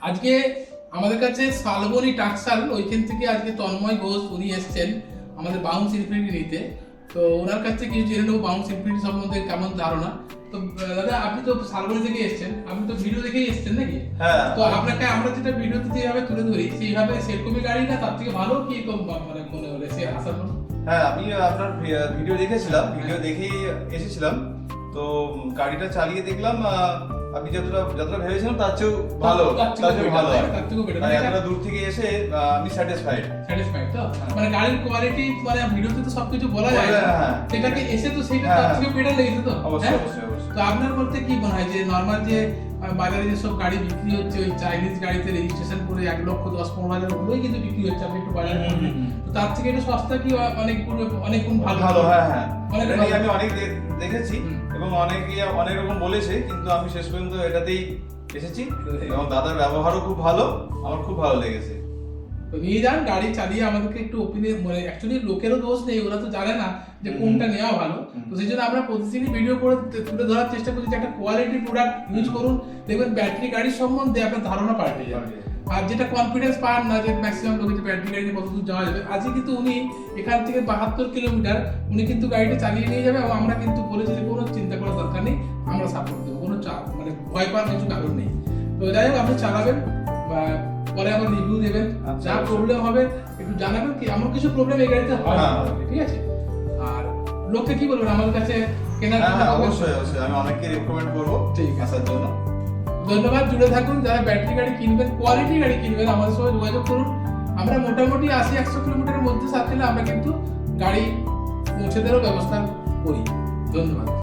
আজকে আমাদের কাছে শালবনী টাকশাল ওইখান থেকে আজকে তন্ময় ঘোষ উনি এসছেন আমাদের বাউন্স ইনফিনিটি নিতে। তো ওনার কাছ থেকে কিছু জেনে নেবো বাউন্স ইনফিনিটি সম্বন্ধে কেমন ধারণা। তো দাদা আপনি তো শালবনী থেকে এসছেন, আপনি তো ভিডিও দেখেই এসছেন নাকি? হ্যাঁ। তো আপনাকে আমরা যেটা ভিডিওতে যেভাবে তুলে ধরি সেইভাবে সেরকমই গাড়ি না তার থেকে ভালো কি মানে মনে হলে সে আসার মতো? হ্যাঁ, আমি আপনার ভিডিও দেখেছিলাম, ভিডিও দেখেই এসেছিলাম। তো গাড়িটা চালিয়ে দেখলাম আপনি যতটা ভেবেছিলাম তার চেয়েও ভালো, তার চেয়েও ভালো। এতটা দূর থেকে এসে আমি স্যাটিসফাইড। তো মানে গাড়ির কোয়ালিটি মানে ভিডিওতে তো সবকিছু বলা যায় না, সেটাকে এসে তো সেটা তার থেকে বেটার লেগেছে তো। অবশ্যই অবশ্যই অবশ্যই। তো আপনার বলতে কি মনে হয় যে নরমাল যে বাজারে যেসব গাড়ি বিক্রি হচ্ছে ওই চাইনিজ গাড়িতে রেজিস্ট্রেশন করে 1,10,15,000 ওগুলোই কিন্তু বিক্রি হচ্ছে, আপনি একটু বাজারে তো তার থেকে এটা সস্তা কি অনেক গুণ ভালো? ভালো, হ্যাঁ হ্যাঁ। আমি অনেক দেখেছি এবং অনেক রকম বলেছে, কিন্তু আমি শেষ পর্যন্ত এটাতেই এসেছি এবং দাদার ব্যবহারও খুব ভালো, আমার খুব ভালো লেগেছে। তো নিয়ে যান, গাড়ি চালিয়ে আমাদেরকে একটু ওপিনিয়ন মানে অ্যাকচুয়ালি লোকেরও দোষ নেই, ওরা তো জানে না যে কোনটা নেওয়া ভালো। তো সেই জন্য আমরা প্রতিদিনই ভিডিও করে তুলে ধরার চেষ্টা করছি যে একটা কোয়ালিটি প্রোডাক্ট ইউজ করুন, দেখবেন ব্যাটারি গাড়ির সম্বন্ধে আপনার ধারণা পাল্টে যাবে। আর যেটা কনফিডেন্স পান না যে ম্যাক্সিমাম লোকে যে ব্যাটারি গাড়ি নিয়ে কত দূর যাওয়া যাবে, আজকে কিন্তু উনি এখান থেকে 72 কিলোমিটার উনি কিন্তু গাড়িটা চালিয়ে নিয়ে যাবে এবং আমরা কিন্তু বলেছি যে কোনো চিন্তা করার দরকার নেই, আমরা সাপোর্ট দেবো, কোনো চাপ মানে ভয় পাওয়ার কিছু কারণ নেই। তো যাই হোক আপনি চালাবেন বা পরে আবার রিভিউ দেবেন, যা প্রবলেম হবে একটু জানাবেন, কি আমার কিছু প্রবলেম এই গাড়িতে হয়, ঠিক আছে? আর লোককে কি বলবেন আমাদের কাছে কেনার জন্য? অবশ্যই অবশ্যই, আমি অনেককে রেকমেন্ড করবো ঠিক আসার জন্য। ধন্যবাদ, জুড়ে থাকুন। যারা ব্যাটারি গাড়ি কিনবেন, কোয়ালিটি গাড়ি কিনবেন, আমাদের সঙ্গে যোগাযোগ করুন। আমরা মোটামুটি 80-100 কিলোমিটারের মধ্যে সার্কেলে আমরা কিন্তু গাড়ি পৌঁছে দেওয়ার ব্যবস্থা করি। ধন্যবাদ।